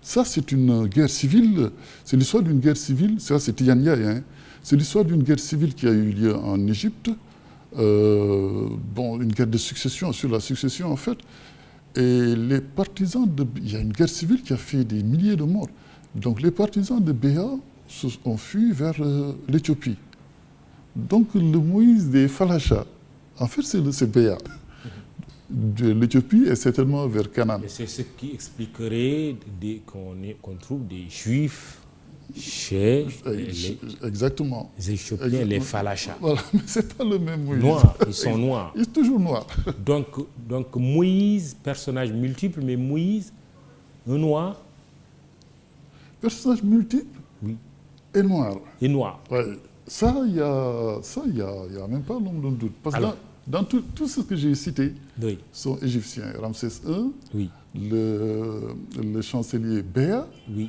Ça, c'est une guerre civile, c'est l'histoire d'une guerre civile, ça c'est Tiyanyaï, hein. C'est l'histoire d'une guerre civile qui a eu lieu en Égypte, une guerre de succession, sur la succession en fait, et les partisans il y a une guerre civile qui a fait des milliers de morts. Donc les partisans de Béat ont fui vers l'Éthiopie. Donc le Moïse des Falachas, en fait c'est Béat. De l'Éthiopie et certainement vers Canaan. Et c'est ce qui expliquerait qu'on trouve des Juifs chez Exactement. Les Éthiopiens, les Falachas. Voilà, mais ce n'est pas le même Moïse. Noirs, ils sont noirs. Ils sont toujours noirs. Donc Moïse, personnage multiple, mais Moïse, un noir. Personnage multiple, oui. Et noir. Et noir. Ouais. Ça, il y a même pas l'ombre d'un doute. Parce que dans tout ce que j'ai cité, oui, sont égyptiens. Ramsès I, oui, le chancelier Béat, oui,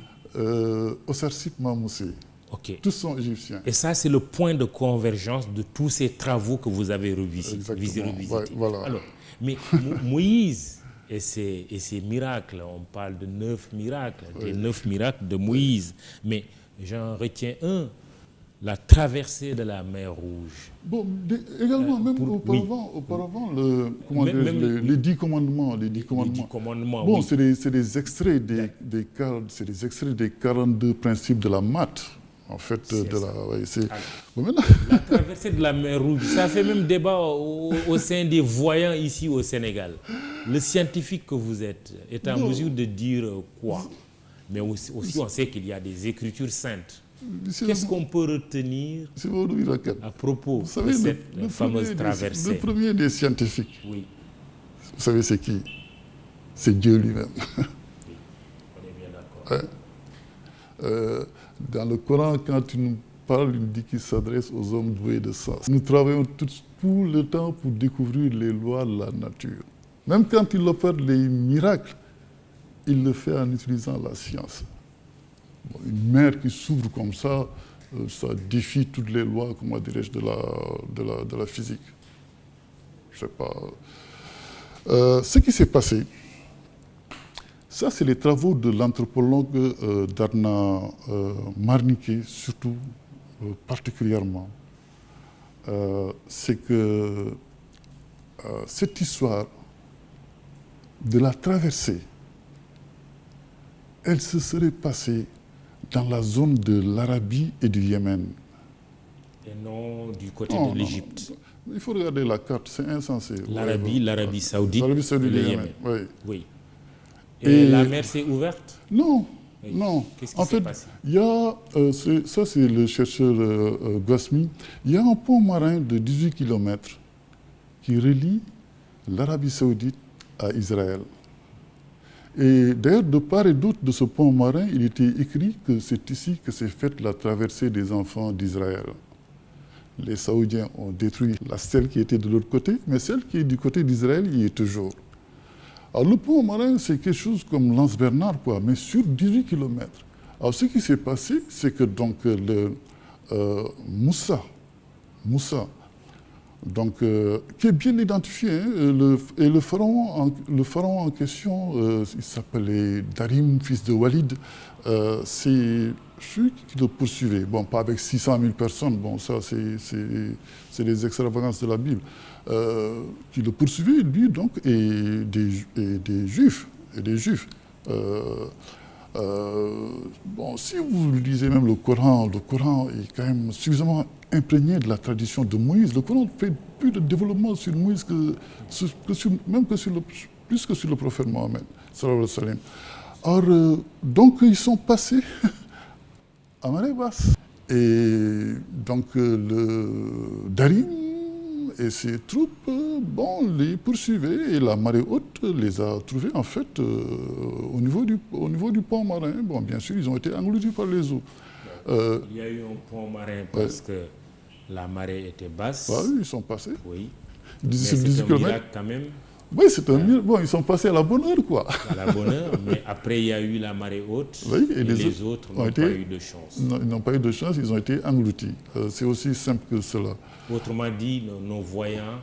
Osarsip Mahmoussi. Okay. Tous sont égyptiens. Et ça, c'est le point de convergence de tous ces travaux que vous avez revisités. Ouais, voilà. Alors, mais Moïse et ses miracles, on parle de 9 miracles, des 9 miracles de Moïse. Mais j'en retiens un. La traversée de la mer Rouge. Bon, également, auparavant, les 10 commandements. Les 10 commandements. Bon, oui, c'est des extraits des 42 principes de la maths. En fait, la traversée de la mer Rouge, ça fait même débat au sein des voyants ici au Sénégal. Le scientifique que vous êtes est en mesure de dire quoi? Mais aussi on sait qu'il y a des écritures saintes. Qu'est-ce qu'on peut retenir à propos de cette fameuse traversée? Le premier des scientifiques, oui, vous savez c'est qui? C'est Dieu lui-même. Oui, on est bien d'accord. Dans le Coran, quand il nous parle, il dit qu'il s'adresse aux hommes doués de sens. Nous travaillons tout le temps pour découvrir les lois de la nature. Même quand il opère les miracles, il le fait en utilisant la science. Une mer qui s'ouvre comme ça défie toutes les lois, comment dirais-je, de la physique. Je ne sais pas. Ce qui s'est passé, ça c'est les travaux de l'anthropologue Dana Marnike, surtout particulièrement. C'est que cette histoire de la traversée, elle se serait passée dans la zone de l'Arabie et du Yémen. Et non du côté de l'Égypte. Il faut regarder la carte, c'est insensé. L'Arabie saoudite, l'Arabie saoudite le et le Yémen. Oui. Oui. Et la mer s'est ouverte? Non, Oui. non. Qu'est-ce qui En s'est fait, passé? il y a, ça c'est le chercheur Gasmi, il y a un pont marin de 18 km qui relie l'Arabie saoudite à Israël. Et d'ailleurs, de part et d'autre de ce pont marin, il était écrit que c'est ici que s'est faite la traversée des enfants d'Israël. Les Saoudiens ont détruit celle qui était de l'autre côté, mais celle qui est du côté d'Israël y est toujours. Alors le pont marin, c'est quelque chose comme Lance-Bernard, quoi, mais sur 18 km. Alors ce qui s'est passé, c'est que donc Moussa, donc, qui est bien identifié, hein, le pharaon en question, il s'appelait Darim, fils de Walid, c'est celui qui le poursuivait. Bon, pas avec 600 000 personnes, bon, ça c'est les extravagances de la Bible. Qui le poursuivait, lui, donc, et des Juifs. Bon, si vous lisez même le Coran est quand même suffisamment imprégné de la tradition de Moïse. Le Coran fait plus de développement sur Moïse plus que sur le prophète Mohammed, sallallahu alayhi wa sallam. Alors, donc, ils sont passés à marée basse. Et donc, le Darim et ses troupes, les poursuivaient et la marée haute les a trouvés en fait au niveau du pont marin. Bon, bien sûr, ils ont été engloutis par les eaux. Il y a eu un pont marin parce que la marée était basse. Oui, ils sont passés. Oui. Mais c'est un miracle quand même. Oui, c'est un miracle. Bon, ils sont passés à la bonne heure, quoi. À la bonne heure, mais après, il y a eu la marée haute et les autres n'ont pas eu de chance. Non, ils n'ont pas eu de chance, ils ont été engloutis. C'est aussi simple que cela. Autrement dit, nos voyants,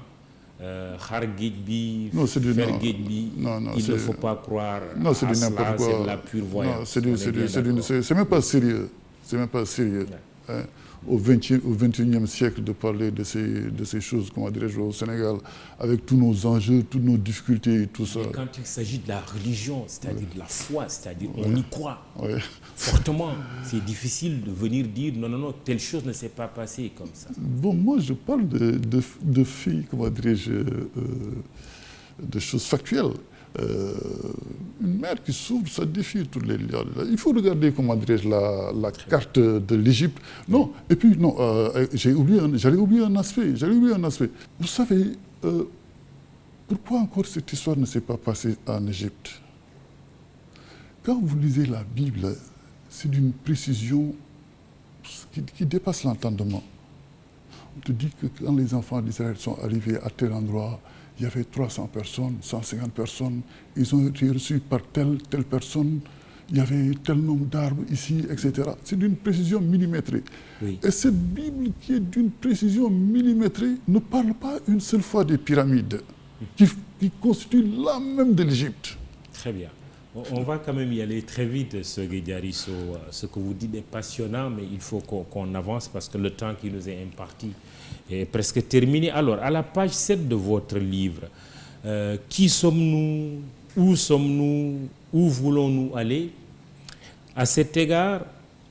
Khargidbi, Fergidbi, il ne faut pas croire à cela, c'est de la pure voyance. C'est même pas sérieux. C'est même pas sérieux. Hein, au XXIe siècle de parler de ces choses, comment dirais-je, au Sénégal, avec tous nos enjeux, toutes nos difficultés et tout ça. Et quand il s'agit de la religion, c'est-à-dire de la foi, c'est-à-dire on y croit fortement, c'est difficile de venir dire non, telle chose ne s'est pas passée comme ça. Bon, moi je parle de faits, comment dirais-je, de choses factuelles. Une mer qui s'ouvre, ça défie toutes les liens. Il faut regarder, comment dirais-je, la carte de l'Égypte. Non, et puis, non, j'allais oublier un aspect. Vous savez, pourquoi encore cette histoire ne s'est pas passée en Égypte? Quand vous lisez la Bible, c'est d'une précision qui dépasse l'entendement. On te dit que quand les enfants d'Israël sont arrivés à tel endroit, il y avait 300 personnes, 150 personnes, ils ont été reçus par telle personne, il y avait tel nombre d'arbres ici, etc. C'est d'une précision millimétrée. Oui. Et cette Bible qui est d'une précision millimétrée ne parle pas une seule fois des pyramides, qui constituent l'âme même de l'Égypte. Très bien. On va quand même y aller très vite, ce Guédiarisso. Ce que vous dites est passionnant, mais il faut qu'on avance parce que le temps qui nous est imparti est presque terminé. Alors, à la page 7 de votre livre, qui sommes-nous? Où sommes-nous? Où voulons-nous aller? À cet égard,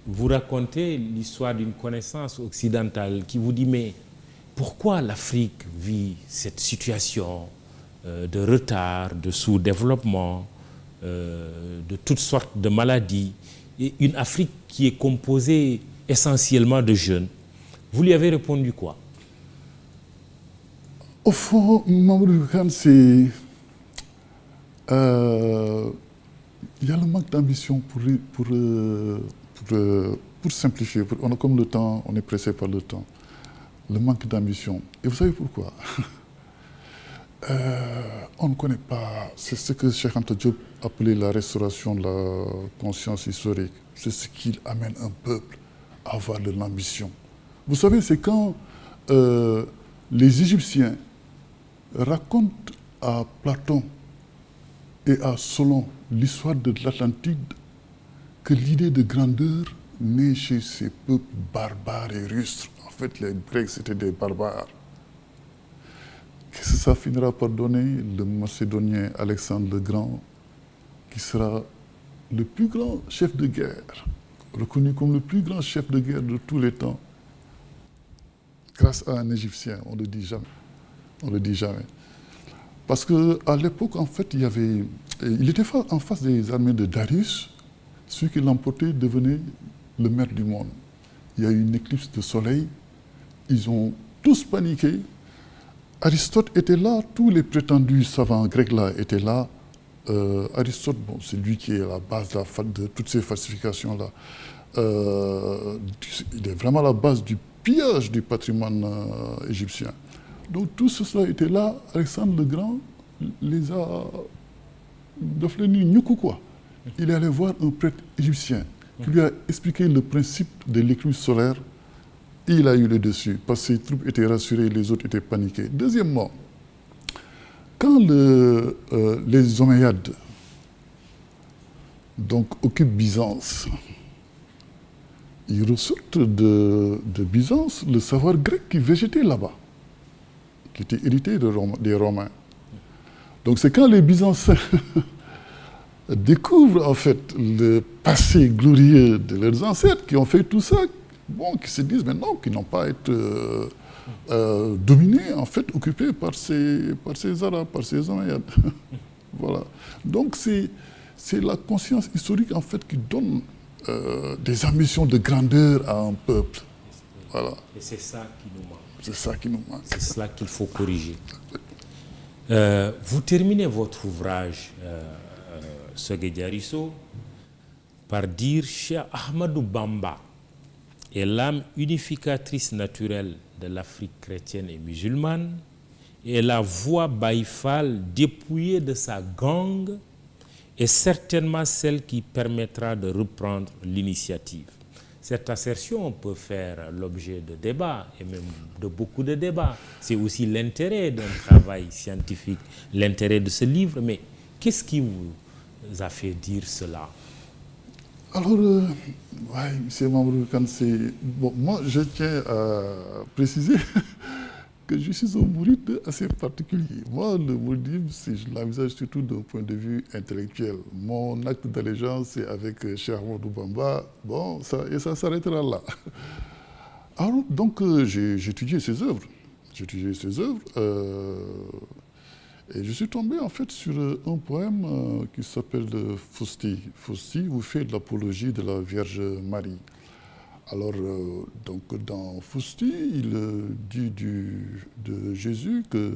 vous racontez l'histoire d'une connaissance occidentale qui vous dit, mais pourquoi l'Afrique vit cette situation de retard, de sous-développement, de toutes sortes de maladies, et une Afrique qui est composée essentiellement de jeunes? Vous lui avez répondu quoi? Au fond, Mamadou Khan, c'est... il y a le manque d'ambition pour simplifier. Comme le temps, on est pressé par le temps. Le manque d'ambition. Et vous savez pourquoi? On ne connaît pas. C'est ce que Cheikh Anta Diop appelait la restauration de la conscience historique. C'est ce qui amène un peuple à avoir de l'ambition. Vous savez, c'est quand les Égyptiens racontent à Platon et à Solon l'histoire de l'Atlantide que l'idée de grandeur naît chez ces peuples barbares et rustres. En fait, les Grecs, c'était des barbares. Qu'est-ce que ça finira par donner le Macédonien Alexandre le Grand, qui sera le plus grand chef de guerre, reconnu comme le plus grand chef de guerre de tous les temps, grâce à un Égyptien, on ne le dit jamais. On ne le dit jamais. Parce qu'à l'époque, en fait, il était en face des armées de Darius. Celui qui l'emportait devenait le maître du monde. Il y a eu une éclipse de soleil. Ils ont tous paniqué. Aristote était là, tous les prétendus savants grecs là étaient là. Aristote, bon, c'est lui qui est à la base de toutes ces falsifications-là. Il est vraiment à la base du pillage du patrimoine égyptien. Donc tout cela était là. Alexandre le Grand les a quoi. Il est allé voir un prêtre égyptien qui lui a expliqué le principe de l'éclipse solaire. Et il a eu le dessus, parce que ses troupes étaient rassurées, les autres étaient paniqués. Deuxièmement, quand les Omeyyades donc, occupent Byzance, ils ressortent de Byzance le savoir grec qui végétait là-bas, qui était hérité des Romains. Donc c'est quand les Byzantins découvrent en fait le passé glorieux de leurs ancêtres qui ont fait tout ça, bon, qui se disent maintenant qu'ils n'ont pas à être dominés, en fait, occupés par ces Arabes, par ces Omeyyades. Voilà. Donc c'est la conscience historique, en fait, qui donne des ambitions de grandeur à un peuple. Voilà. Et c'est ça qui nous manque. C'est ça qui nous manque. C'est cela qu'il faut corriger. Vous terminez votre ouvrage, Sogue Diarisso, par dire Cheikh Ahmadou Bamba est l'âme unificatrice naturelle de l'Afrique chrétienne et musulmane et la voix baïfale dépouillée de sa gangue est certainement celle qui permettra de reprendre l'initiative. Cette assertion peut faire l'objet de débats et même de beaucoup de débats. C'est aussi l'intérêt d'un travail scientifique, l'intérêt de ce livre. Mais qu'est-ce qui vous a fait dire cela? Alors, M. Mamadou Kane, bon, moi, je tiens à préciser que je suis un mouride assez particulier. Moi, le mouridisme, je l'envisage surtout d'un point de vue intellectuel. Mon acte d'allégeance, c'est avec Cheikh Ahmadou Bamba. Bon, ça s'arrêtera là. Alors, donc, j'ai étudié ses œuvres. Et je suis tombé en fait sur un poème qui s'appelle Fausti. Fausti vous fait de l'apologie de la Vierge Marie. Alors, donc dans Fausti, il dit de Jésus que...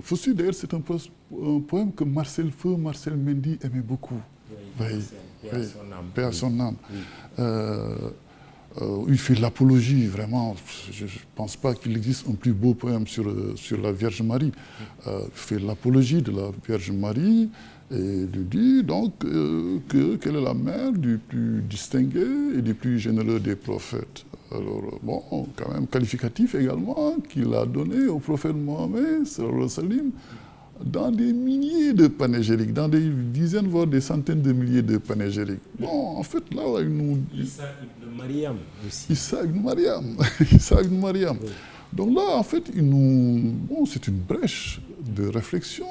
Fausti, d'ailleurs, c'est un poème que Marcel Mendy aimait beaucoup. Oui, paix à son âme. Oui. Il fait de l'apologie, vraiment. Je ne pense pas qu'il existe un plus beau poème sur la Vierge Marie. Il fait l'apologie de la Vierge Marie et lui dit donc qu'elle est la mère du plus distingué et du plus généreux des prophètes. Alors, bon, quand même qualificatif également qu'il a donné au prophète Mohammed, sallallahu alayhi wa sallam, dans des milliers de panégyriques, dans des dizaines, voire des centaines de milliers de panégyriques. Bon, en fait, là, il nous... Issa ibn Mariam aussi. Issa ibn Mariam. Oui. Donc là, en fait, bon, c'est une brèche de réflexion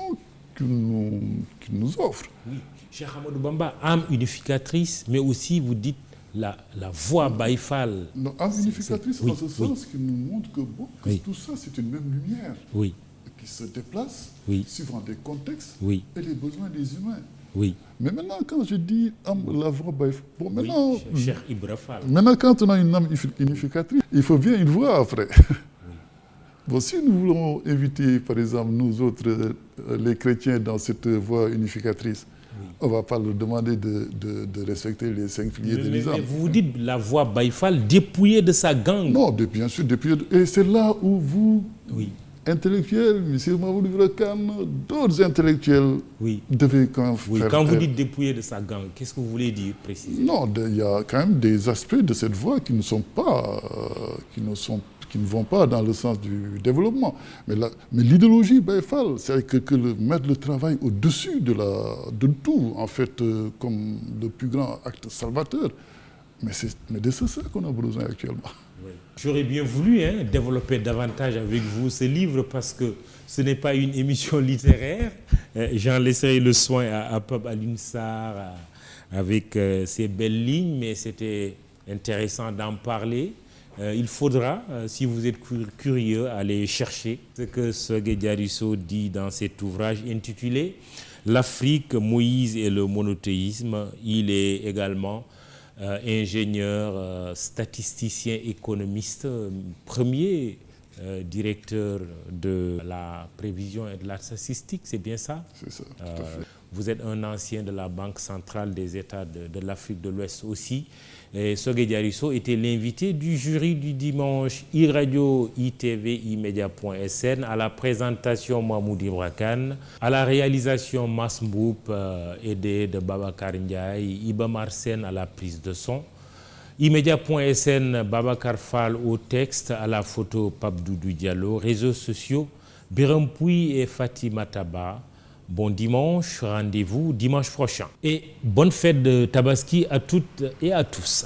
qu'il nous offre. Oui. Cheikh Ahmadou Bamba, âme unificatrice, mais aussi, vous dites, la voix baïfale. Non, âme unificatrice, oui, en ce sens, qui nous montre que, bon, que oui. tout ça, c'est une même lumière. Oui. Qui se déplace suivant des contextes et les besoins des humains. Oui. Mais maintenant, quand je dis la voix baïfale, bon, maintenant, Cheikh Ibra Fall. Maintenant, quand on a une âme unificatrice, il faut bien une voix après. Bon, si nous voulons éviter, par exemple, nous autres, les chrétiens, dans cette voie unificatrice, on ne va pas leur demander de respecter les 5 piliers de l'islam. Mais vous dites la voix baïfale dépouillée de sa gangue. Non, bien sûr, dépouillée. Et c'est là où vous, intellectuels, M. Mamadou Kane, d'autres intellectuels, devez quand même faire... Quand vous dites dépouillée de sa gangue, qu'est-ce que vous voulez dire précisément? Non, il y a quand même des aspects de cette voie qui ne vont pas dans le sens du développement. Mais l'idéologie baïfale, c'est que mettre le travail au-dessus de tout, en fait, comme le plus grand acte salvateur. Mais c'est de ça qu'on a besoin actuellement. Oui. J'aurais bien voulu développer davantage avec vous ce livre parce que ce n'est pas une émission littéraire. J'en laisserai le soin à Pape Alioune Sarr avec ses belles lignes, mais c'était intéressant d'en parler. Il faudra, si vous êtes curieux, aller chercher ce que Sogué Diarisso dit dans cet ouvrage intitulé « L'Afrique, Moïse et le monothéisme ». Il est également ingénieur, statisticien, économiste, premier directeur de la prévision et de la statistique, c'est bien ça? C'est ça, tout à fait. Vous êtes un ancien de la Banque centrale des États de l'Afrique de l'Ouest aussi. Et Sogué Diarisso était l'invité du jury du dimanche iRadio, ITV, imedia.sn. À la présentation, Mahmoud Ibra Kane. À la réalisation, Mass Mboup, aidé de Babacar Ndiaye. Iba Marsen à la prise de son. imedia.sn, Babacar Fall au texte, à la photo Pape Doudou Diallo. Réseaux sociaux, Biram Pouy et Fatima Taba. Bon dimanche, rendez-vous dimanche prochain. Et bonne fête de Tabaski à toutes et à tous.